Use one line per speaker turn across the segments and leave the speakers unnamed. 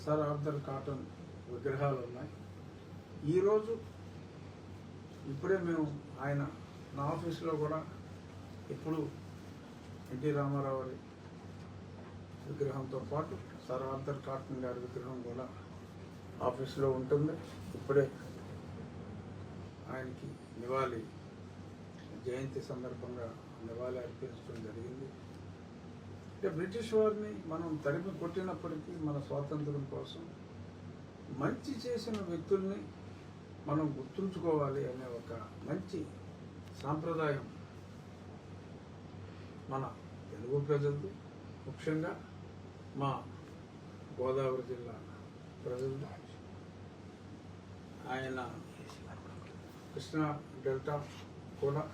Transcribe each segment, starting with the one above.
Sir Arthur cotton విగ్రహాలు ఉన్నాయి. ఈరోజు ఇప్పుడే మేము ఆయన నా ఆఫీస్లో కూడా ఇప్పుడు ఎన్టీ రామారావు గారి విగ్రహంతో పాటు సర్ ఆర్థర్ కాటన్ గారి విగ్రహం కూడా ఆఫీస్లో ఉంటుంది. ఇప్పుడే ఆయనకి నివాళి జయంతి సందర్భంగా నివాళి అర్పించడం జరిగింది. అంటే బ్రిటిష్ వారిని మనం తరిమి కొట్టినప్పటికీ మన స్వాతంత్రం కోసం మంచి చేసిన వ్యక్తుల్ని మనం గుర్తుంచుకోవాలి అనే ఒక మంచి సాంప్రదాయం మన తెలుగు ప్రజలది, ముఖ్యంగా మా గోదావరి జిల్లా ప్రజలది. ఆయన కృష్ణా డెల్టా కూడా,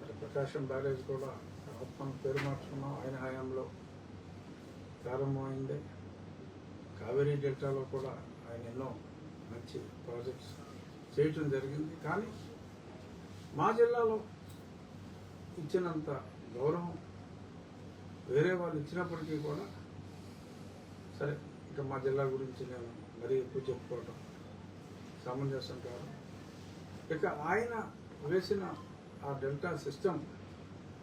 మరి ప్రకాశం బ్యారేజ్ కూడా మనం పేరు మార్చుకున్నాం, ఆయన హయాంలో ప్రారంభమైందే. కావేరీ డెల్టాలో కూడా ఆయన ఎన్నో మంచి ప్రాజెక్ట్స్ చేయటం జరిగింది. కానీ మా జిల్లాలో ఇచ్చినంత గౌరవం వేరే వాళ్ళు ఇచ్చినప్పటికీ కూడా, సరే ఇంకా మా జిల్లా గురించి నేను మరీ ఎక్కువ చెప్పుకోవటం సమంజసం కాదు. ఇక ఆయన వేసిన ఆ డెల్టా సిస్టమ్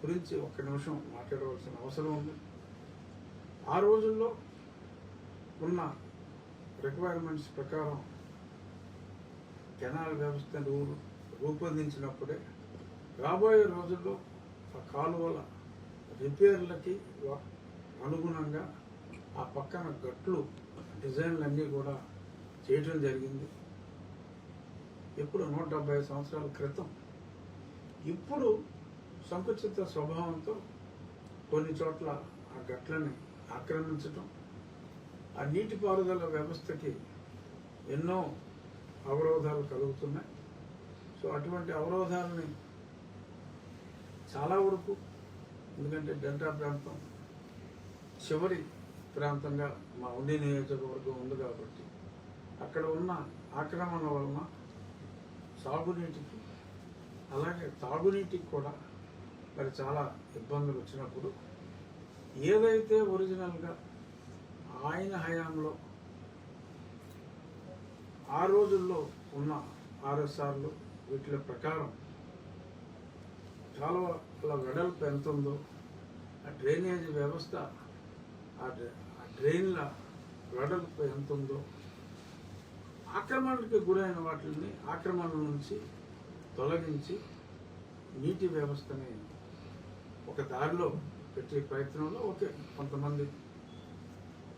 గురించి ఒక్క నిమిషం మాట్లాడవలసిన అవసరం ఉంది. ఆ రోజుల్లో ఉన్న రిక్వైర్మెంట్స్ ప్రకారం కెనాల్ వ్యవస్థను రూపొందించినప్పుడే రాబోయే రోజుల్లో ఆ కాలువల రిపేర్లకి అనుగుణంగా ఆ పక్కన గట్లు డిజైన్లన్నీ కూడా చేయటం జరిగింది. ఇప్పుడు 170 సంవత్సరాల క్రితం. ఇప్పుడు సంకుచిత స్వభావంతో కొన్ని చోట్ల ఆ గట్లని ఆక్రమించటం, ఆ నీటిపారుదల వ్యవస్థకి ఎన్నో అవరోధాలు కలుగుతున్నాయి. సో అటువంటి అవరోధాలని చాలా వరకు, ఎందుకంటే డెల్టా ప్రాంతం చివరి ప్రాంతంగా మా ఉండి నియోజకవర్గం ఉంది కాబట్టి అక్కడ ఉన్న ఆక్రమణ వలన సాగునీటికి అలాగే తాగునీటికి కూడా మరి చాలా ఇబ్బందులు వచ్చినప్పుడు ఏదైతే ఒరిజినల్గా ఆయన హయాంలో ఆ రోజుల్లో ఉన్న ఆర్ఎస్ఆర్లు వీటి ప్రకారం కాలువల వెడల్పు ఎంత ఉందో, ఆ డ్రైనేజ్ వ్యవస్థ, ఆ డ్రైన్ల వెడల్పు ఎంత ఉందో, ఆక్రమణకి గురైన వాటిని ఆక్రమణ నుంచి తొలగించి నీటి వ్యవస్థని ఒక దారిలో పెట్టే ప్రయత్నంలో కొంతమంది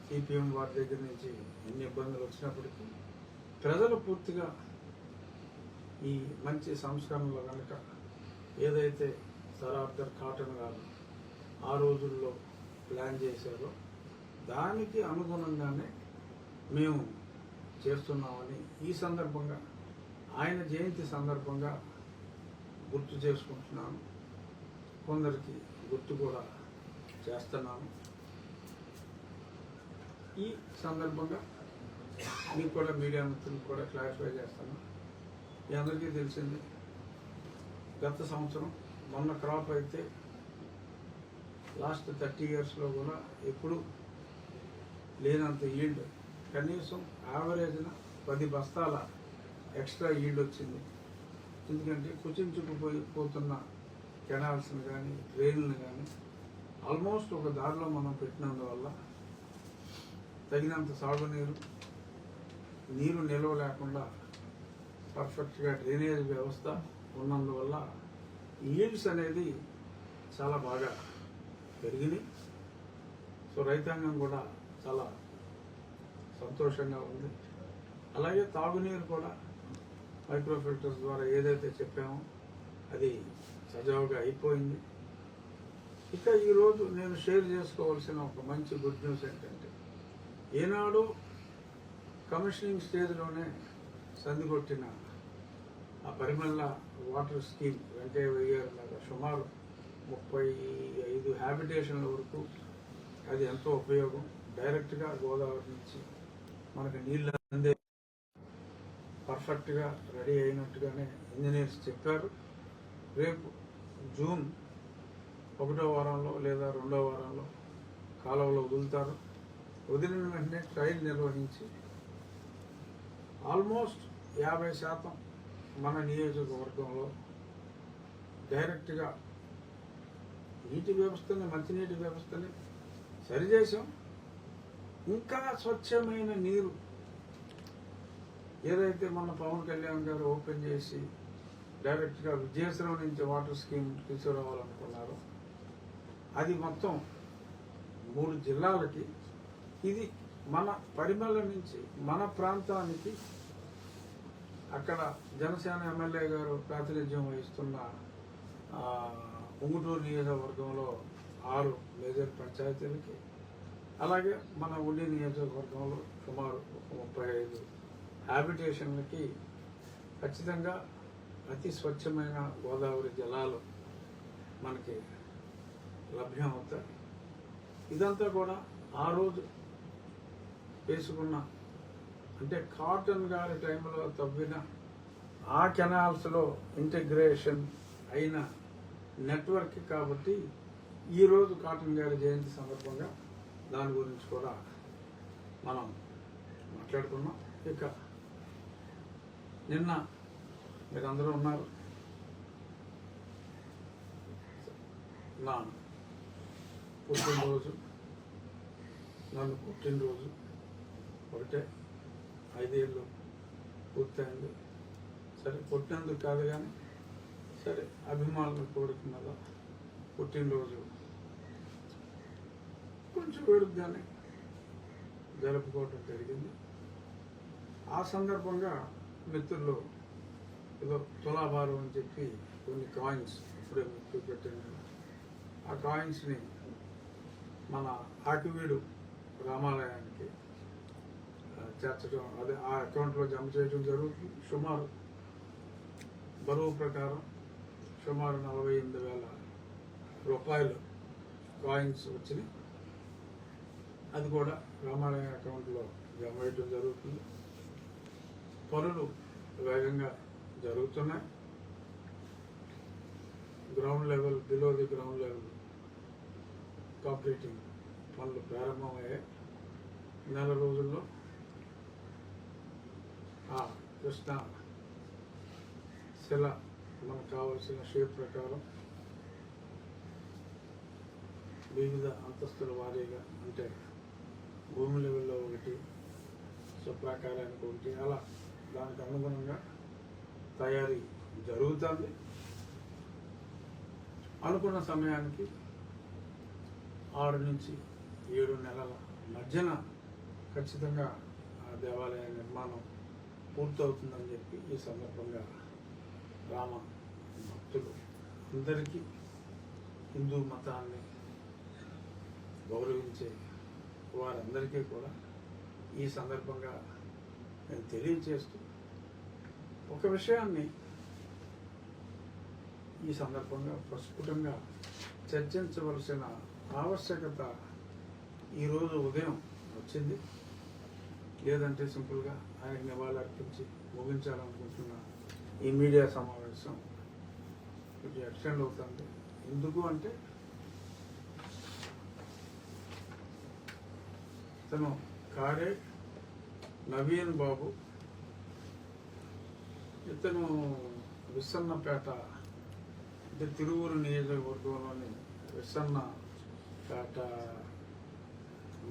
సిపిఎం వారి దగ్గర నుంచి ఎన్ని ఇబ్బందులు వచ్చినప్పటికీ ప్రజలు పూర్తిగా ఈ మంచి సంస్కరణలు కనుక ఏదైతే సర్ ఆర్థర్ కాటన్ గారు ఆ రోజుల్లో ప్లాన్ చేశారో దానికి అనుగుణంగానే మేము చేస్తున్నామని ఈ సందర్భంగా ఆయన జయంతి సందర్భంగా గుర్తు చేసుకుంటున్నాను. కొందరికి గుర్తు కూడా చేస్తున్నాను. ఈ సందర్భంగా మీకు కూడా మీడియా మిత్రులకు కూడా క్లారిఫై చేస్తాను. మీ అందరికీ తెలిసింది, గత సంవత్సరం మొన్న క్రాప్ అయితే లాస్ట్ 30 yearsలో కూడా ఎప్పుడు లేనంత ఈల్డ్, కనీసం యావరేజ్న 10 బస్తాల ఎక్స్ట్రా ఈల్డ్ వచ్చింది. ఎందుకంటే కుచించుకుపోతున్న కెనాల్స్ని కానీ డ్రైన్లను కానీ ఆల్మోస్ట్ ఒక దారిలో మనం పెట్టినందువల్ల తగినంత సాగునీరు, నీరు నిల్వ లేకుండా పర్ఫెక్ట్గా డ్రైనేజ్ వ్యవస్థ ఉన్నందువల్ల ఈల్డ్స్ అనేది చాలా బాగా పెరిగినాయి. సో రైతాంగం కూడా చాలా సంతోషంగా ఉంది. అలాగే తాగునీరు కూడా మైక్రో ఫిల్టర్స్ ద్వారా ఏదైతే చెప్పామో అది సజావుగా అయిపోయింది. ఇక ఈరోజు నేను షేర్ చేసుకోవాల్సిన ఒక మంచి గుడ్ న్యూస్ ఏంటంటే, ఏనాడు కమిషనింగ్ స్టేజ్లోనే సంధికొట్టిన ఆ పరిమళ వాటర్ స్కీమ్ వెంకయ్య గారి మీద సుమారు 35 హ్యాబిటేషన్ల వరకు అది ఎంతో ఉపయోగం. డైరెక్ట్గా గోదావరి నుంచి మనకు నీళ్ళు అందే పర్ఫెక్ట్గా రెడీ అయినట్టుగానే ఇంజనీర్స్ చెప్పారు. రేపు జూన్ 1వ వారంలో లేదా 2వ వారంలో కాలువలో వదులుతారు. వదిలిన వెంటనే ట్రయల్ నిర్వహించి ఆల్మోస్ట్ 50% మన నియోజకవర్గంలో డైరెక్ట్గా నీటి వ్యవస్థని, మంచినీటి వ్యవస్థని సరిచేసాం. ఇంకా స్వచ్ఛమైన నీరు ఏదైతే మన పవన్ కళ్యాణ్ గారు ఓపెన్ చేసి డైరెక్ట్గా విజయశ్రవం నుంచి వాటర్ స్కీమ్ తీసుకురావాలనుకున్నారు, అది మొత్తం 3 జిల్లాలకి. ఇది మన పరిమళ నుంచి మన ప్రాంతానికి అక్కడ జనసేన ఎమ్మెల్యే గారు ప్రాతినిధ్యం వహిస్తున్న ఉంగుటూరు నియోజకవర్గంలో 6 మేజర్ పంచాయతీలకి, అలాగే మన ఉండి నియోజకవర్గంలో సుమారు 35 హ్యాబిటేషన్లకి ఖచ్చితంగా అతి స్వచ్ఛమైన గోదావరి జలాలు మనకి లభ్యం అవుతాయి. ఇదంతా కూడా ఆ రోజు వేసుకున్న, అంటే కాటన్ గారి టైంలో తవ్విన ఆ కెనాల్స్లో ఇంటిగ్రేషన్ అయిన నెట్వర్క్ కాబట్టి ఈరోజు కాటన్ గారి జయంతి సందర్భంగా దాని గురించి కూడా మనం మాట్లాడుకున్నాం. ఇక నిన్న మీరందరూ ఉన్నారు, నా పుట్టినరోజు, నన్ను పుట్టినరోజు ఒకటే 5 ఏళ్ళు పూర్తయింది. సరే, పుట్టినందుకు కాదు కానీ సరే, అభిమానులు కోరుకున్నదా పుట్టినరోజు కొంచెం వేడుకగానే జరుపుకోవటం జరిగింది. ఆ సందర్భంగా మిత్రులు ఏదో తులాభారం అని చెప్పి కొన్ని కాయిన్స్ ఇప్పుడే చూపెట్టాను. ఆ కాయిన్స్ని మన ఆకివీడు రామాలయానికి చేర్చడం, అదే ఆ అకౌంట్లో జమ చేయడం జరుగుతుంది. సుమారు బరువు ప్రకారం సుమారు 48,000 రూపాయలు కాయిన్స్ వచ్చినాయి. అది కూడా రామాలయ అకౌంట్లో జమ వేయడం జరుగుతుంది. పనులు వేగంగా జరుగుతున్నాయి. Ground level, below the ground level concreting పనులు ప్రారంభమయ్యాయి. 4 రోజుల్లో ఆ కృష్ణ శిల మనకు కావాల్సిన షేప్ ప్రకారం వివిధ అంతస్తుల వారీగా, అంటే భూమి లెవెల్లో ఒకటి, స్వప్రాకారానికి ఒకటి, అలా దానికి అనుగుణంగా తయారీ జరుగుతుంది. అనుకున్న సమయానికి 6 నుంచి 7 నెలల మధ్యన ఖచ్చితంగా ఆ దేవాలయ నిర్మాణం పూర్తవుతుందని చెప్పి ఈ సందర్భంగా రామ భక్తులు అందరికీ, హిందూ మతాన్ని గౌరవించే వారందరికీ కూడా ఈ సందర్భంగా నేను తెలియజేస్తూ ఒక విషయాన్ని ఈ సందర్భంగా ప్రస్ఫుటంగా చర్చించవలసిన ఆవశ్యకత ఈరోజు ఉదయం వచ్చింది. లేదంటే సింపుల్గా ఆయనకు నివాళులు అర్పించి ముగించాలనుకుంటున్న ఈ మీడియా సమావేశం కొంచెం ఎక్స్టెండ్ అవుతుంది. ఎందుకు అంటే తను కారే నవీన్ బాబు, ఇతను విస్సన్నపేట, అంటే తిరువూరు నియోజకవర్గంలోని విస్సన్నపేట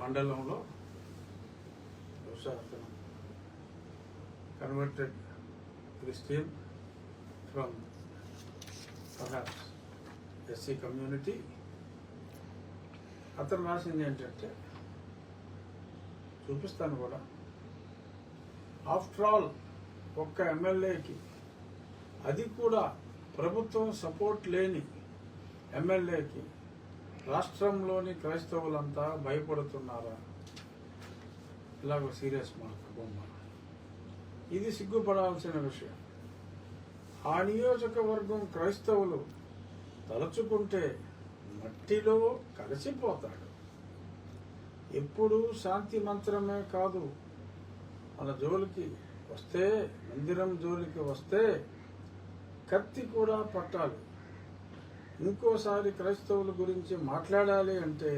మండలంలో అతను converted Christian from perhaps SC community. అతను రాసింది ఏంటంటే, చూపిస్తాను కూడా, ఆఫ్టర్ ఆల్ ఒక్క ఎమ్మెల్యేకి, అది కూడా ప్రభుత్వం సపోర్ట్ లేని ఎమ్మెల్యేకి రాష్ట్రంలోని క్రైస్తవులంతా భయపడుతున్నారా? ఇలాగ సీరియస్ మార్క్ బొమ్మ. ఇది సిగ్గుపడాల్సిన విషయం. ఆ నియోజకవర్గం క్రైస్తవులు తలుచుకుంటే మట్టిలో కలిసిపోతాడు. ఎప్పుడు శాంతి మంత్రమే కాదు, మన జోలికి వస్తే, మందిరం జోలికి వస్తే కత్తి కూడా పట్టాలి. ఇంకోసారి క్రైస్తవుల గురించి మాట్లాడాలి అంటే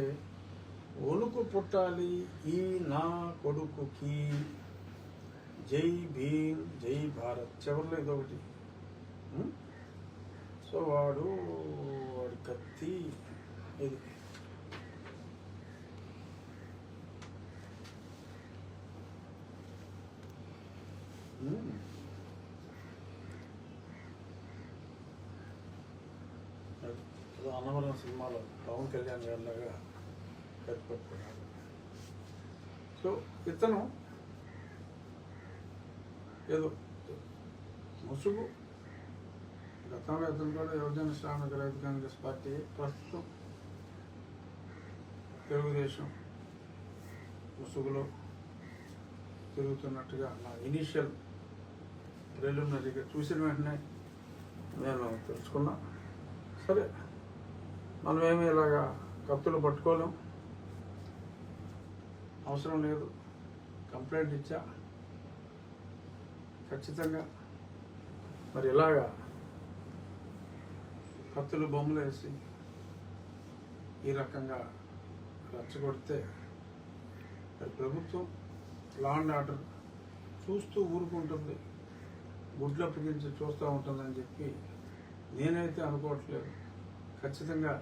వణుకు పుట్టాలి ఈ నా కొడుకుకి, జై భీమ్ జై భారత్, చివరిలో ఇదొకటి. సో వాడి కత్తి ఇది. అన్నవరం సినిమాలో పవన్ కళ్యాణ్ గారిలాగా కత్తిపట్టుకున్నాడు. సో ఇతను ఏదో ముసుగు, గతంలో ఇతను కూడా యువజన శ్రామిక రైతు కాంగ్రెస్ పార్టీ, ప్రస్తుతం తెలుగుదేశం ముసుగులో తిరుగుతున్నట్టుగా నా ఇనీషియల్ ప్రిలిమినరీగా చూసిన వెంటనే నేను తెలుసుకున్నా. సరే, మనమేమి ఇలాగా కత్తులు పట్టుకోలేం, అవసరం లేదు. కంప్లైంట్ ఇచ్చా, ఖచ్చితంగా మరి ఇలాగా కత్తులు బొమ్మలు వేసి ఈ రకంగా రెచ్చగొడితే మరి ప్రభుత్వం లా అండ్ ఆర్డర్ చూస్తూ ఊరుకుంటుంది, గుడ్లు అప్పగించి చూస్తూ ఉంటుందని చెప్పి నేనైతే అనుకోవట్లేదు. ఖచ్చితంగా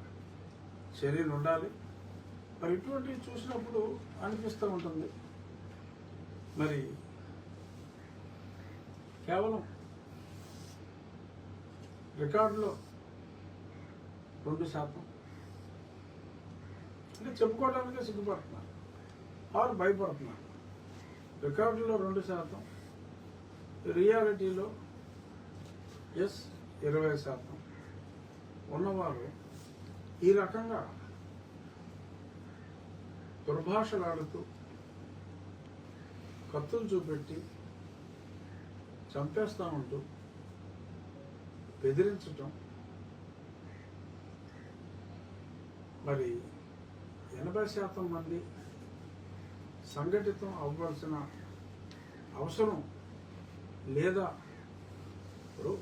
చర్యలు ఉండాలి. మరి ఇటువంటివి చూసినప్పుడు అనిపిస్తూ ఉంటుంది, మరి కేవలం రికార్డులో 2% అంటే చెప్పుకోవడానికే సిగ్గుపడుతున్నారు ఆరు భయపడుతున్నారు. రికార్డులో 2%, రియాలిటీలో 20% ఉన్నవారు ఈ రకంగా దుర్భాషలాడుతూ కత్తులు చూపెట్టి చంపేస్తూ ఉంటూ బెదిరించటం, మరి 80% మంది సంఘటితం అవ్వాల్సిన అవసరం లేదా? ఇప్పుడు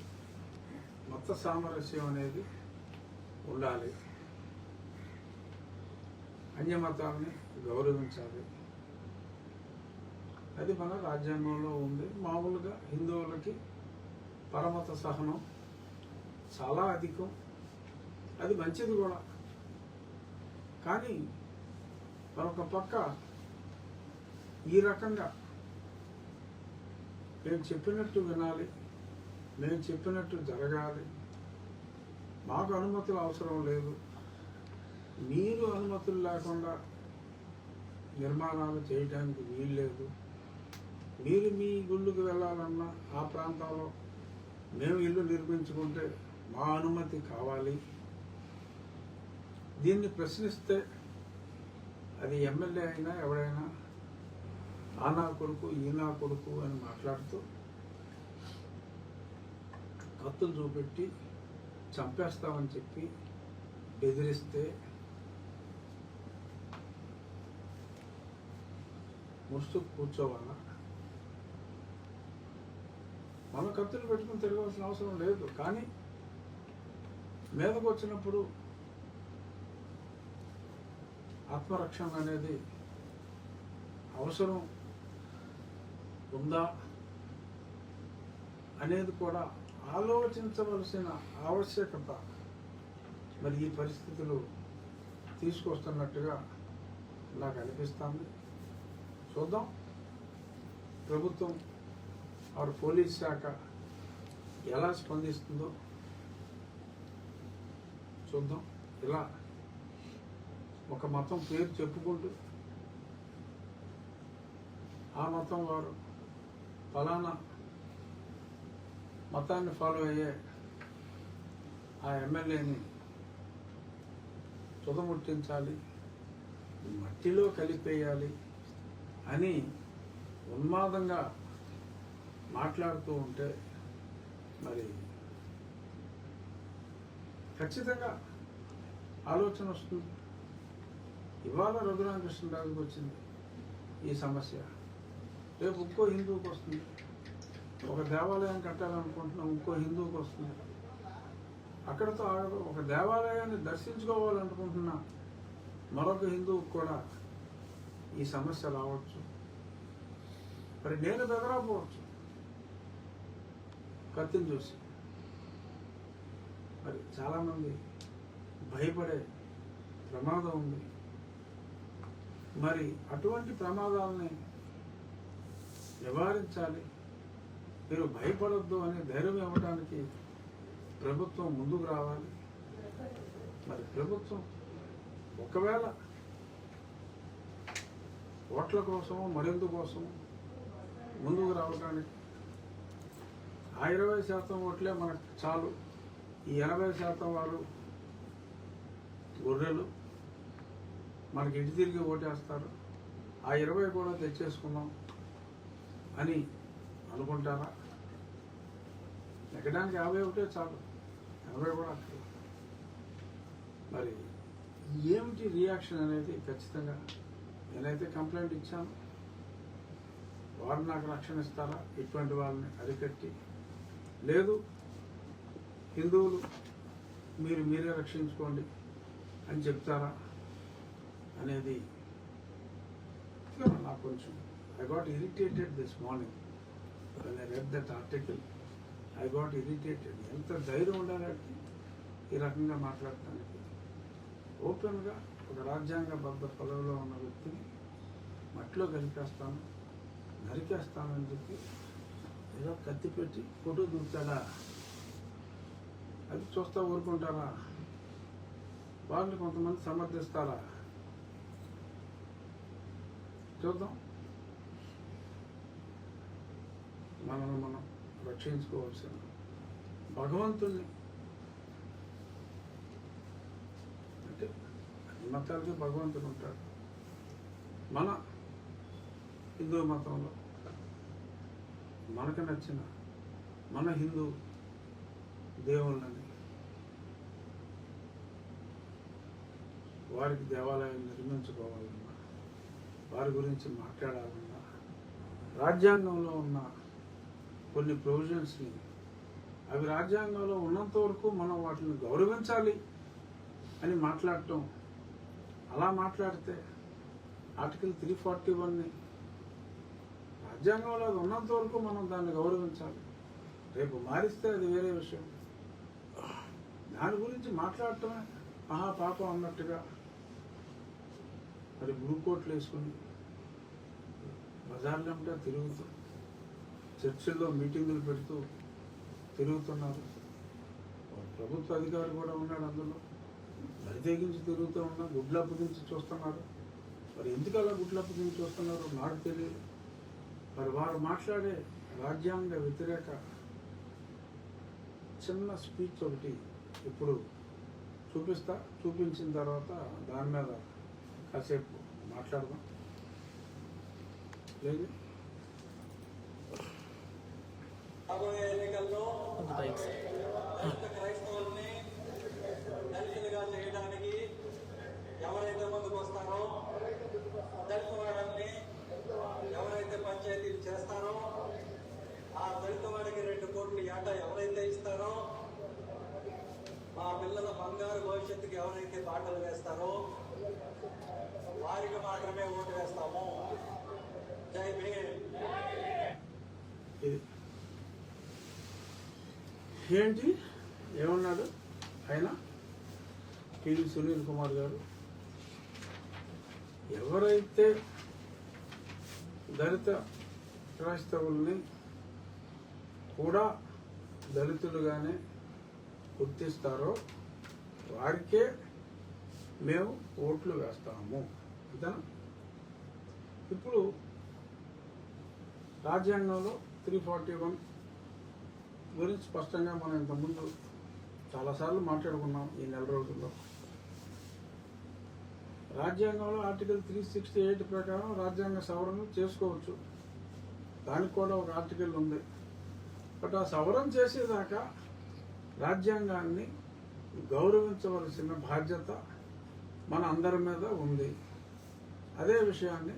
మత సామరస్యం అనేది ఉండాలి, అన్యమతాన్ని గౌరవించాలి, అది మన రాజ్యాంగంలో ఉంది. మామూలుగా హిందువులకి పరమత సహనం చాలా అధికం, అది మంచిది కూడా. కానీ మరొక పక్క ఈ రకంగా మేము చెప్పినట్టు వినాలి, మేము చెప్పినట్టు జరగాలి, మాకు అనుమతులు అవసరం లేదు, మీరు అనుమతులు లేకుండా నిర్మాణాలు చేయడానికి వీల్లేదు, మీరు మీ గుళ్ళకు వెళ్ళాలన్నా ఆ ప్రాంతాల్లో మేము ఇల్లు నిర్మించుకుంటే మా అనుమతి కావాలి. దీన్ని ప్రశ్నిస్తే అది ఎమ్మెల్యే అయినా ఎవరైనా ఆ నా కొడుకు ఈ నా కొడుకు అని మాట్లాడుతూ కత్తులు చూపెట్టి చంపేస్తామని చెప్పి బెదిరిస్తే ముస్తు కూర్చోవాలా? మన కత్తులు పెట్టుకుని తిరగవలసిన అవసరం లేదు. కానీ మీదకు వచ్చినప్పుడు ఆత్మరక్షణ అనేది అవసరం ఉందా అనేది కూడా ఆలోచించవలసిన ఆవశ్యకత మరి ఈ పరిస్థితులు తీసుకొస్తున్నట్టుగా నాకు అనిపిస్తుంది. చూద్దాం ప్రభుత్వం ఆరు పోలీస్ శాఖ ఎలా స్పందిస్తుందో చూద్దాం. ఇలా ఒక మతం పేరు చెప్పుకుంటూ ఆ మతం వారు ఫలానా మతాన్ని ఫాలో అయ్యే ఆ ఎమ్మెల్యేని తుదముట్టించాలి, మట్టిలో కలిపేయాలి అని ఉన్మాదంగా మాట్లాడుతూ ఉంటే మరి ఖచ్చితంగా ఆలోచన వస్తుంది. ఇవాళ రఘురామకృష్ణరాజుకి వచ్చింది ఈ సమస్య, రేపు ఇంకో హిందువుకి వస్తుంది. ఒక దేవాలయం కట్టాలనుకుంటున్నాం, ఇంకో హిందువుకి వస్తుంది. అక్కడతో ఆగదు. ఒక దేవాలయాన్ని దర్శించుకోవాలనుకుంటున్నా మరొక హిందువుకి కూడా ఈ సమస్య రావచ్చు. మరి నేను బెదరపోవచ్చు కత్తిని చూసి. మరి చాలామంది భయపడే ప్రమాదం ఉంది. మరి అటువంటి ప్రమాదాలని నివారించాలి. మీరు భయపడొద్దు అనే ధైర్యం ఇవ్వడానికి ప్రభుత్వం ముందుకు రావాలి. మరి ప్రభుత్వం ఒకవేళ ఓట్ల కోసమో మరిందుకోసమో ముందుకు రావడానికి ఆ 20% ఓట్లే మనకు చాలు, ఈ 80% వారు గొర్రెలు మనకి ఇంటి తిరిగి ఓటేస్తారు, ఆ 20 కూడా తెచ్చేసుకుందాం అని అనుకుంటారా? ఎక్కడానికి 51 చాలు, 80 కూడా అక్కర్లేదు. మరి ఏమిటి రియాక్షన్ అనేది ఖచ్చితంగా నేనైతే కంప్లైంట్ ఇచ్చాను. వారు నాకు రక్షణ ఇస్తారా? ఇటువంటి వాళ్ళని అరికట్టి, లేదు హిందువులు మీరే రక్షించుకోండి అని చెప్తారా అనేది నాకు కొంచెం I got irritated this morning when I read that article. I got irritated. ఎంత ధైర్యం ఉండాలంటే ఈ రకంగా మాట్లాడటానికి. ఓపెన్గా ఒక రాజ్యాంగబద్ధ పదవిలో ఉన్న వ్యక్తిని మట్టిలో కలిపేస్తాను, నరికేస్తానని చెప్పి ఏదో కత్తి పెట్టి ఫోటో దూచాడా? అది చూస్తా ఊరుకుంటారా? వాళ్ళని కొంతమంది సమర్థిస్తారా? చూద్దాం. మనల్ని మనం రక్షించుకోవాల్సిన భగవంతుణ్ణి, అంటే అన్ని మతాలకి భగవంతుడు ఉంటాడు. మన హిందూ మతంలో మనకు నచ్చిన మన హిందూ దేవుళ్ళని, వారికి దేవాలయం నిర్మించుకోవాలన్నా, వారి గురించి మాట్లాడాలన్నా, రాజ్యాంగంలో ఉన్న కొన్ని ప్రొవిజన్స్ని, అవి రాజ్యాంగంలో ఉన్నంత వరకు మనం వాటిని గౌరవించాలి అని మాట్లాడటం. అలా మాట్లాడితే ఆర్టికల్ 341ని రాజ్యాంగంలో అది ఉన్నంత వరకు మనం దాన్ని గౌరవించాలి. రేపు మారిస్తే అది వేరే విషయం. దాని గురించి మాట్లాడటమే మహాపాపం అన్నట్టుగా మరి బ్లూ కోట్లు వేసుకుని బజార్లంటే తిరుగుతూ, చర్చిల్లో మీటింగులు పెడుతూ తిరుగుతున్నారు. ప్రభుత్వ అధికారి కూడా ఉన్నాడు అందులో. బరితెగించి తిరుగుతూ ఉన్నా, గుడ్లప్పు నుంచి చూస్తున్నారు. మరి ఎందుకు అలా గుడ్లప్పు నుంచి చూస్తున్నారు నాకు తెలియదు. మరి వారు మాట్లాడే రాజ్యాంగ వ్యతిరేక చిన్న స్పీచ్ ఒకటి ఇప్పుడు చూపించిన తర్వాత దాని మీద కాసేపు మాట్లాడదాం. లేదు,
రాబోయే ఎన్నికల్లో క్రైస్తవుల్ని దళితులుగా చేయడానికి ఎవరైతే ముందుకు వస్తారో, దళిత వాడల్ని ఎవరైతే పంచాయతీలు చేస్తారో, ఆ దళిత వాడికి 2 కోట్లు ఏటా ఎవరైతే ఇస్తారో, మా పిల్లల బంగారు భవిష్యత్తుకి ఎవరైతే బాటలు వేస్తారో వారికి మాత్రమే ఓటు వేస్తాము. జై భీమ్.
ఏంటి ఏమన్నాడు ఆయన? టీవీ సునీల్ కుమార్ గారు, ఎవరైతే దళిత క్రైస్తవుల్ని కూడా దళితులుగానే గుర్తిస్తారో వారికే మేము ఓట్లు వేస్తాము అంతేనా? ఇప్పుడు రాజ్యాంగంలో 341 గురించి స్పష్టంగా మనం ఇంతకుముందు చాలాసార్లు మాట్లాడుకున్నాం ఈ నెల రోజుల్లో. రాజ్యాంగంలో ఆర్టికల్ 368 ప్రకారం రాజ్యాంగ సవరణ చేసుకోవచ్చు. దానికి కూడా ఒక ఆర్టికల్ ఉంది. బట్ ఆ సవరణ చేసేదాకా రాజ్యాంగాన్ని గౌరవించవలసిన బాధ్యత మన అందరి మీద ఉంది. అదే విషయాన్ని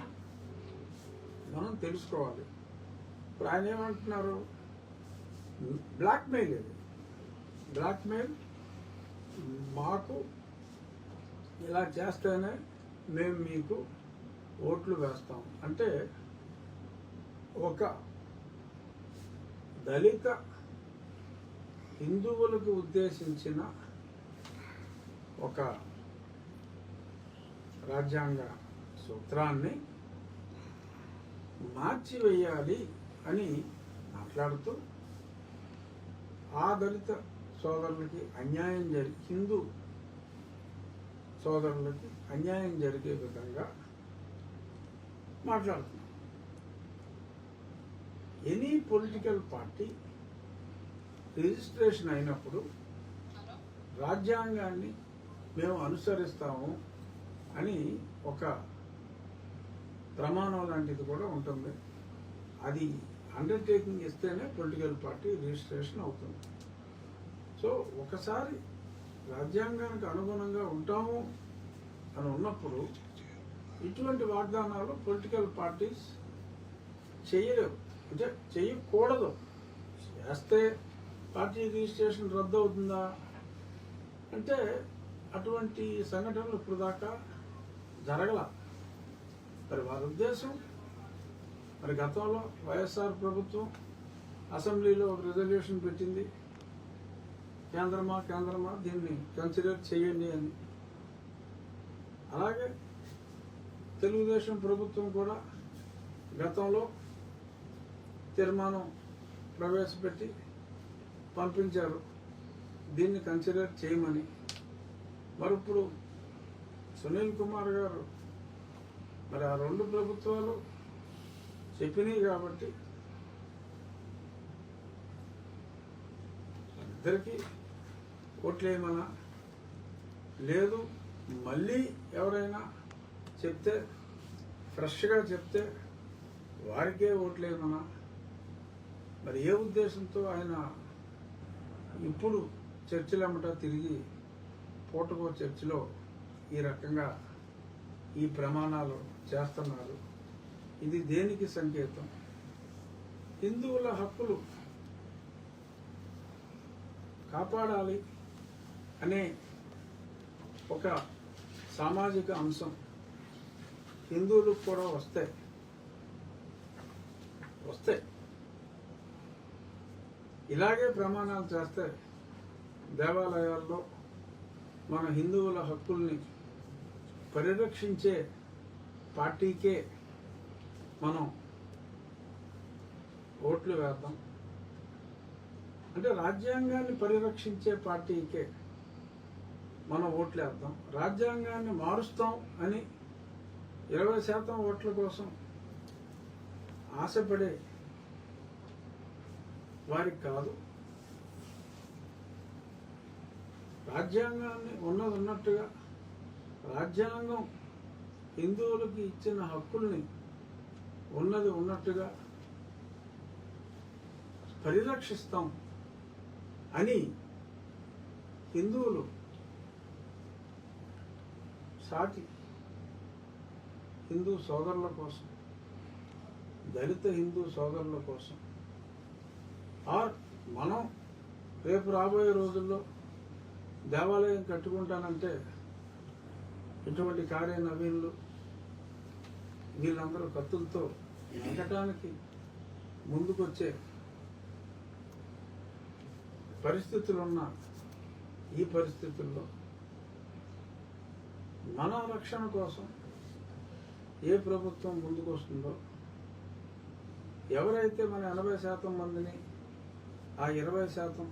మనం తెలుసుకోవాలి. ఇప్పుడు ఆయన ఏమంటున్నారు? బ్లాక్మెయిల్. ఇది బ్లాక్మెయిల్. మాకు ఇలా చేస్తేనే మేము మీకు ఓట్లు వేస్తాం అంటే ఒక దళిత హిందువులకు ఉద్దేశించిన ఒక రాజ్యాంగ సూత్రాన్ని మార్చివేయాలి అని మాట్లాడుతూ ఆ దళిత సోదరులకి అన్యాయం హిందూ సోదరులకి అన్యాయం జరిగే విధంగా మాట్లాడుతున్నాం. ఎనీ పొలిటికల్ పార్టీ రిజిస్ట్రేషన్ అయినప్పుడు రాజ్యాంగాన్ని మేము అనుసరిస్తాము అని ఒక ప్రమాణం లాంటిది కూడా ఉంటుంది. అది అండర్టేకింగ్ ఇస్తేనే పొలిటికల్ పార్టీ రిజిస్ట్రేషన్ అవుతుంది. సో ఒకసారి రాజ్యాంగానికి అనుగుణంగా ఉంటాము అని ఉన్నప్పుడు ఇటువంటి వాగ్దానాలు పొలిటికల్ పార్టీస్ చేయలేవు, అంటే చేయకూడదు. చేస్తే పార్టీ రిజిస్ట్రేషన్ రద్దు అవుతుందా అంటే అటువంటి సంఘటనలు ఇప్పుడు దాకా జరగల. మరి వారి ఉద్దేశం, మరి గతంలో వైఎస్ఆర్ ప్రభుత్వం అసెంబ్లీలో ఒక రిజల్యూషన్ పెట్టింది, కేంద్రమా దీన్ని కన్సిడర్ చేయండి అని. అలాగే తెలుగుదేశం ప్రభుత్వం కూడా గతంలో తీర్మానం ప్రవేశపెట్టి పంపించారు దీన్ని కన్సిడర్ చేయమని. మరి ఇప్పుడు సునీల్ కుమార్ గారు మరి ఆ రెండు ప్రభుత్వాలు చెప్పినాయి కాబట్టి ఇద్దరికి ఓట్లేయమనా, లేదు మళ్ళీ ఎవరైనా చెప్తే ఫ్రెష్గా చెప్తే వారికే ఓట్లేయమనా, మరి ఏ ఉద్దేశంతో ఆయన ఇప్పుడు చర్చిలమ్మట తిరిగి పూటకో చర్చిలో ఈ రకంగా ఈ ప్రమాణాలు చేస్తున్నారు? ఇది దేనికి సంకేతం? హిందువుల హక్కులు కాపాడాలి అనే ఒక సామాజిక అంశం హిందువులకు కూడా వస్తే ఇలాగే ప్రమాణాలు చేస్తే దేవాలయాల్లో మన హిందువుల హక్కుల్ని పరిరక్షించే పార్టీకే మనం ఓట్లు వేద్దాం. అంటే రాజ్యాంగాన్ని పరిరక్షించే పార్టీకే మనం ఓట్లు వేద్దాం. రాజ్యాంగాన్ని మారుస్తాం అని 20% ఓట్ల కోసం ఆశపడే వారికి కాదు, రాజ్యాంగాన్ని ఉన్నట్టుగా రాజ్యాంగం హిందువులకి ఇచ్చిన హక్కుల్ని ఉన్నట్టుగా పరిరక్షిస్తాం అని హిందువులు సాటి హిందూ సోదరుల కోసం, దళిత హిందూ సోదరుల కోసం, ఆర్ మనం రేపు రాబోయే రోజుల్లో దేవాలయం కట్టుకుంటానంటే ఇటువంటి కార్య నవీనులు వీళ్ళందరూ కత్తులతో వెంకటానికి ముందుకొచ్చే పరిస్థితులున్న ఈ పరిస్థితుల్లో మన రక్షణ కోసం ఏ ప్రభుత్వం ముందుకొస్తుందో, ఎవరైతే మన 80% మందిని ఆ 20%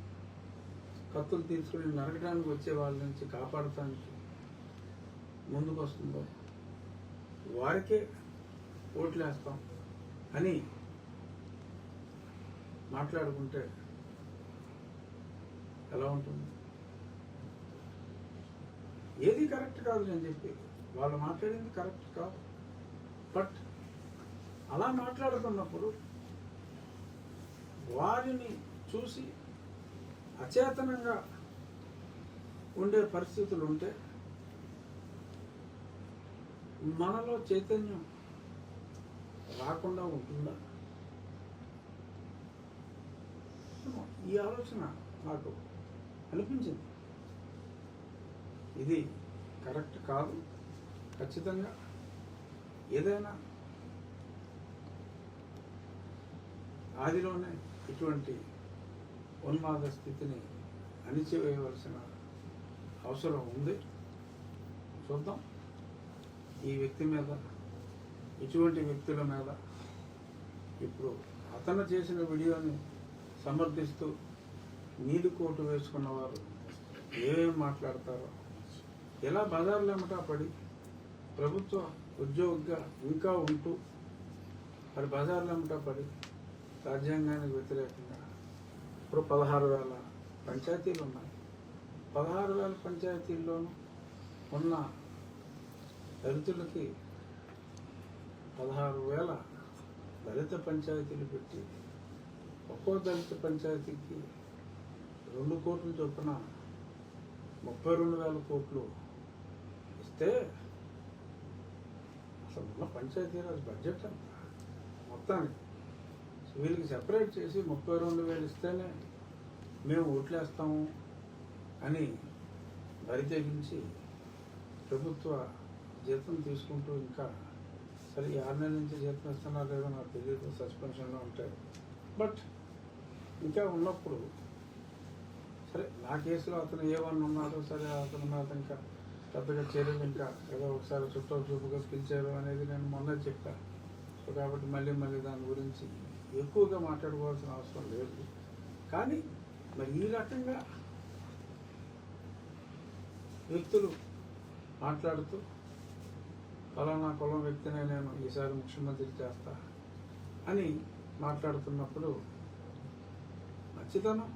కత్తులు తీసుకుని నరకడానికి వచ్చే వాళ్ళ నుంచి కాపాడటానికి ముందుకొస్తుందో వారికే ఓట్లేస్తాం అని మాట్లాడుకుంటే ఎలా ఉంటుంది? ఏది కరెక్ట్ కాదు నేను చెప్పేది, వాళ్ళు మాట్లాడింది కరెక్ట్ కాదు. బట్ అలా మాట్లాడుతున్నప్పుడు వారిని చూసి అచేతనంగా ఉండే పరిస్థితులు ఉంటే మనలో చైతన్యం రాకుండా ఉంటుందా? ఈ ఆలోచన నాకు అనిపించింది. ఇది కరెక్ట్ కాదు. ఖచ్చితంగా ఏదైనా ఆదిలోనే ఇటువంటి ఉన్మాద స్థితిని అణిచివేయవలసిన అవసరం ఉంది. చూద్దాం ఈ వ్యక్తి మీద, ఇటువంటి వ్యక్తుల మీద ఇప్పుడు అతను చేసిన వీడియోని సమర్థిస్తూ నీలి కోటు వేసుకున్న వారు ఏమేమి మాట్లాడతారో, ఎలా బజార్లు ఎమ్మటా పడి ప్రభుత్వ ఉద్యోగిగా ఇంకా ఉంటూ మరి బజార్లు ఎమ్మటా పడి రాజ్యాంగానికి వ్యతిరేకంగా ఇప్పుడు 16,000 పంచాయతీలు ఉన్నాయి. 16,000 పంచాయతీల్లోనూ ఉన్న దళితులకి 16,000 దళిత పంచాయతీలు పెట్టి ఒక్కో దళిత పంచాయతీకి 2 కోట్ల చొప్పున 32,000 కోట్లు ఇస్తే అసలు ఉన్న పంచాయతీరాజ్ బడ్జెట్ అంత మొత్తానికి వీళ్ళకి సెపరేట్ చేసి 32,000 ఇస్తేనే మేము ఓట్లేస్తాము అని బరి తెగించి ప్రభుత్వ జీతం తీసుకుంటూ ఇంకా సరే 6 నెలల నుంచి జీతం ఇస్తున్నారు లేదో నాకు తెలియదు, సస్పెన్షన్లో ఉంటాయి. బట్ ఇంకా ఉన్నప్పుడు సరే నా కేసులో అతను ఏమన్నా ఉన్నాడో సరే అతను మీద ఇంకా పెద్దగా చర్యలు ఇంకా ఏదో ఒకసారి చుట్టూ చూపుగా పిలిచారు అనేది నేను మొన్న చెప్పాను. సో కాబట్టి మళ్ళీ దాని గురించి ఎక్కువగా మాట్లాడుకోవాల్సిన అవసరం లేదు. కానీ మరి ఈ రకంగా వ్యక్తులు మాట్లాడుతూ ఫలానా కులం వ్యక్తినే నేను ఈసారి ముఖ్యమంత్రి చేస్తా అని మాట్లాడుతున్నప్పుడు మంచితనం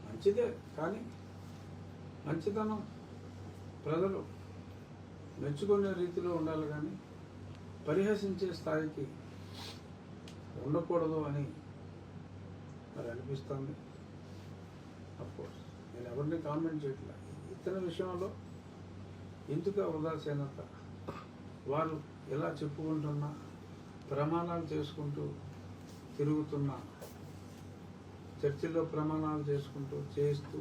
మంచిదే, కానీ మంచితనం ప్రజలు మెచ్చుకునే రీతిలో ఉండాలి, కానీ పరిహసించే స్థాయికి ఉండకూడదు అని మరి అనిపిస్తుంది. అఫ్కోర్స్ నేను ఎవరిని కామెంట్ చేయట్లేదు. ఇతర విషయంలో ఎందుకు ఉదాసీనత, వారు ఎలా చెప్పుకుంటున్నా ప్రమాణాలు చేసుకుంటూ తిరుగుతున్నా, చర్చిల్లో ప్రమాణాలు చేసుకుంటూ చేస్తూ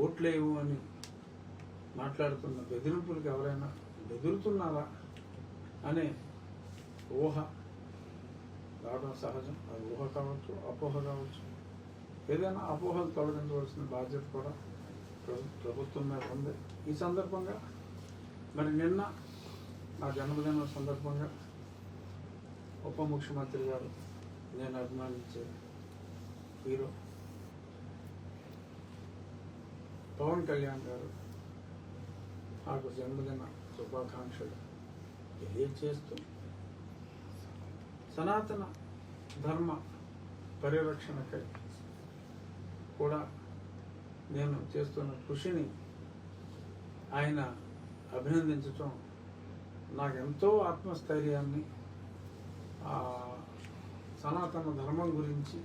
ఓట్లేవు అని మాట్లాడుతున్న బెదిరింపులకు ఎవరైనా బెదురుతున్నారా అనే ఊహ రావడం సహజం. అది ఊహ కావచ్చు, అపోహ కావచ్చు. ఏదైనా అపోహలు తొలగించవలసిన బాధ్యత కూడా ప్రభుత్వం మీద ఉంది. ఈ సందర్భంగా మరి నిన్న నా జన్మదినం సందర్భంగా ఉప ముఖ్యమంత్రి గారు, నేను అభిమానించే హీరో పవన్ కళ్యాణ్ గారు నాకు జన్మదిన శుభాకాంక్షలు తెలియజేస్తూ సనాతన ధర్మ పరిరక్షణకై కూడా నేను చేస్తున్న కృషిని ఆయన అభినందించటం నాకెంతో ఆత్మస్థైర్యాన్ని, సనాతన ధర్మం గురించి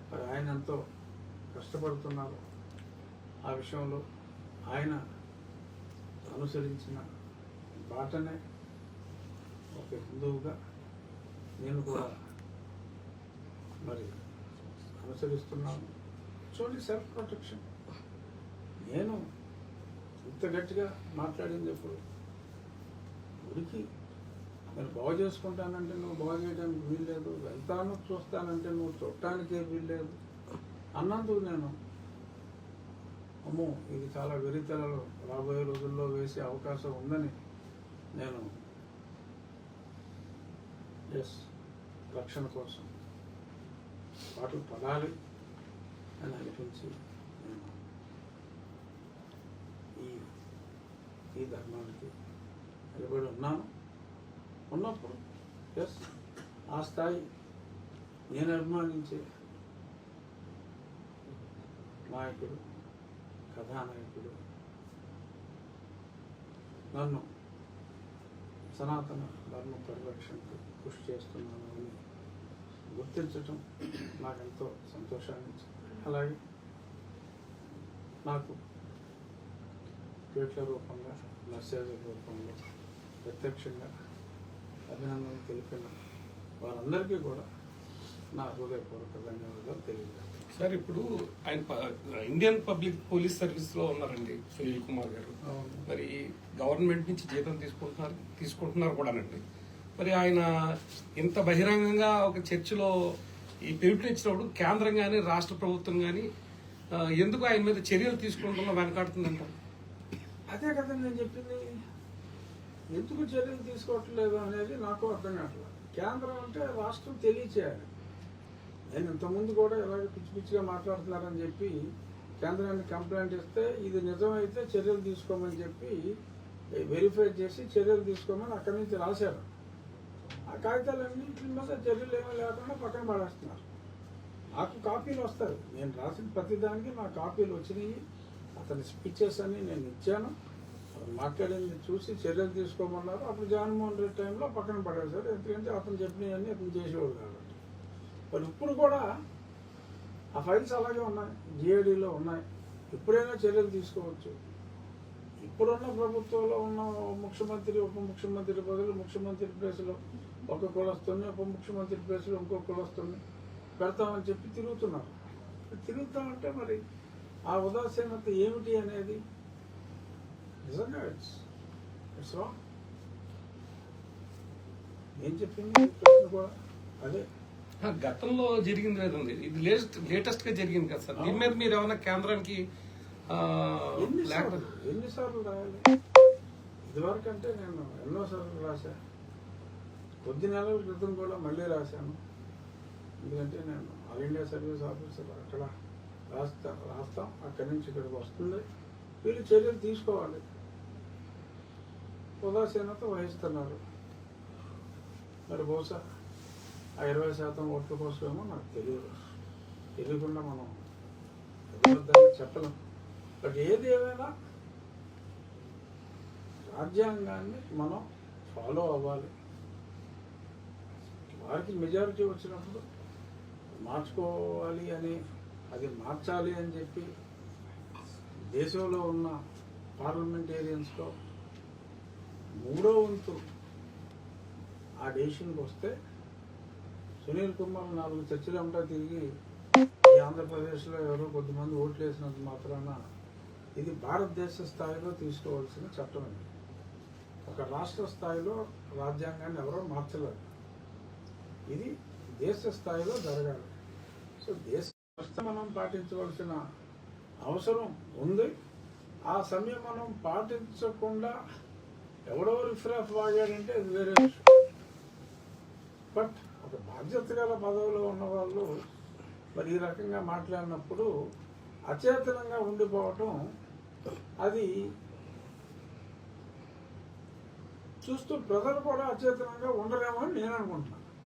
మరి ఆయన ఎంతో కష్టపడుతున్నారు. ఆ విషయంలో ఆయన అనుసరించిన బాటనే ఒక హిందువుగా నేను కూడా మరి అనుసరిస్తున్నాను. చూడండి, సెల్ఫ్ ప్రొటెక్షన్. నేను ఇంత గట్టిగా మాట్లాడింది ఎప్పుడు? ఉరికి నేను బాగు చేసుకుంటానంటే నువ్వు బాగు చేయడానికి వీల్లేదు, వెళ్తాను చూస్తానంటే నువ్వు చూడటానికే వీల్లేదు అన్నందుకు నేను అమ్మో ఇది చాలా వెరితెలలో రాబోయే రోజుల్లో వేసే అవకాశం ఉందని నేను రక్షణ కోసం పాటలు పడాలి అని అనిపించి నేను ఈ ధర్మానికి నిలబడి ఉన్నప్పుడు ఆ స్థాయి నేను అభిమానించే నాయకుడు, కథానాయకుడు నన్ను సనాతన ధర్మ పరిరక్షణకు కృషి చేస్తున్నాను అని గుర్తించటం నాకెంతో సంతోషాన్ని ఇచ్చింది. అలాగే నాకు ట్వీట్ల రూపంగా, మెసేజ్ల రూపంలో ప్రత్యక్షంగా అభినందనలు తెలిపిన వారందరికీ కూడా నా హృదయపూర్వక ధన్యవాదాలు తెలియజేస్తాను.
సార్, ఇప్పుడు ఆయన ఇండియన్ పబ్లిక్ పోలీస్ సర్వీస్ లో ఉన్నారండి సునీల్ కుమార్ గారు. మరి గవర్నమెంట్ నుంచి జీతం తీసుకుంటున్నారు కూడానండి. మరి ఆయన ఇంత బహిరంగంగా ఒక చర్చలో ఈ పిలుపునిచ్చినప్పుడు కేంద్రం కానీ రాష్ట్ర ప్రభుత్వం కానీ ఎందుకు ఆయన మీద చర్యలు తీసుకుంటున్నా వెనకాడుతుందంటారు?
అదే కదా నేను చెప్పింది, ఎందుకు చర్యలు తీసుకోవట్లేదు అనేది నాకు అర్థం కావట్లేదు. కేంద్రం అంటే రాష్ట్రం తెలియచేయాలి. నేను ఇంతకుముందు కూడా ఎలాగ పిచ్చి పిచ్చిగా మాట్లాడుతున్నారని చెప్పి కేంద్రానికి కంప్లైంట్ ఇస్తే ఇది నిజమైతే చర్యలు తీసుకోమని చెప్పి వెరిఫై చేసి చర్యలు తీసుకోమని అక్కడి నుంచి రాశారు. ఆ కాగితాలన్నింటి మీద చర్యలు ఏమీ లేకుండా పక్కన పడేస్తున్నారు. నాకు కాపీలు వస్తాయి, నేను రాసిన ప్రతిదానికి నా కాపీలు వచ్చినాయి. అతని స్పీచెస్ అన్ని నేను ఇచ్చాను, మాట్లాడింది చూసి చర్యలు తీసుకోమన్నారు. అప్పుడు జగన్మోహన్ రెడ్డి టైంలో పక్కన పడేశారు, ఎందుకంటే అతను చెప్పినవన్నీ అతను చేసేవాడు కాబట్టి. మరి ఇప్పుడు కూడా ఆ ఫైల్స్ అలాగే ఉన్నాయి, జిఐడిలో ఉన్నాయి. ఎప్పుడైనా చర్యలు తీసుకోవచ్చు. ఇప్పుడున్న ప్రభుత్వంలో ఉన్న ముఖ్యమంత్రి ఉప ముఖ్యమంత్రి బదులు ముఖ్యమంత్రి ప్లేస్లో ఒక కులస్తుని, ఉప ముఖ్యమంత్రి ప్లేస్లో ఇంకో కులస్తుని పెడతామని చెప్పి తిరుగుతున్నారు. తిరుగుతామంటే మరి ఆ ఉదాసీనత ఏమిటి అనేది నిజంగా ఇట్స్ రాంగ్. ఏం చెప్పింది ప్రశ్న కూడా అదే.
గతంలో జరిగింది లేదండి, ఇది లేటెస్ట్ గా జరిగింది కదా సార్. దీని మీద మీరు ఏమైనా కేంద్రానికి
ఎన్నిసార్లు రాయాలి? ఇదివరకు అంటే నేను ఎన్నోసార్లు రాశా. కొద్ది నెలల క్రితం కూడా మళ్ళీ రాశాను. ఎందుకంటే నేను ఆల్ ఇండియా సర్వీస్ ఆఫీసర్, అక్కడ రాస్తాం, అక్కడి నుంచి ఇక్కడికి వస్తుంది. వీళ్ళు చర్యలు తీసుకోవాలి. ఉదాసీనత వహిస్తున్నారు. మరి బహుశా ఆ 20% ఓట్ల కోసమేమో నాకు తెలియకుండా మనం చెప్పలేం. బట్ ఏది ఏమైనా రాజ్యాంగాన్ని మనం ఫాలో అవ్వాలి. వారికి మెజారిటీ వచ్చినప్పుడు మార్చుకోవాలి అని, అది మార్చాలి అని చెప్పి దేశంలో ఉన్న పార్లమెంటేరియన్స్లో 3వ వంతు ఆ డెసిషన్కి వస్తే, సునీల్ కుమార్ 4 చర్చలు ఉంటా తిరిగి ఈ ఆంధ్రప్రదేశ్లో ఎవరో కొద్దిమంది ఓట్లు వేసినంత మాత్రాన ఇది భారతదేశ స్థాయిలో తీసుకోవాల్సిన చట్టం అండి. ఒక రాష్ట్ర స్థాయిలో రాజ్యాంగాన్ని ఎవరో మార్చలేరు. ఇది దేశ స్థాయిలో జరగాలి. సో దేశ మనం పాటించవలసిన అవసరం ఉంది. ఆ సమయం మనం పాటించకుండా ఎవడో రిఫ్రాఫ్ వాగాడంటే అది వేరే విషయం. బట్ ఒక బాధ్యత గల పదవిలో ఉన్న వాళ్ళు మరి ఈ రకంగా మాట్లాడినప్పుడు అచేతనంగా ఉండిపోవటం, అది చూస్తూ ప్రజలు కూడా అచేతనంగా ఉండరేమో అని నేను అనుకుంటున్నాను.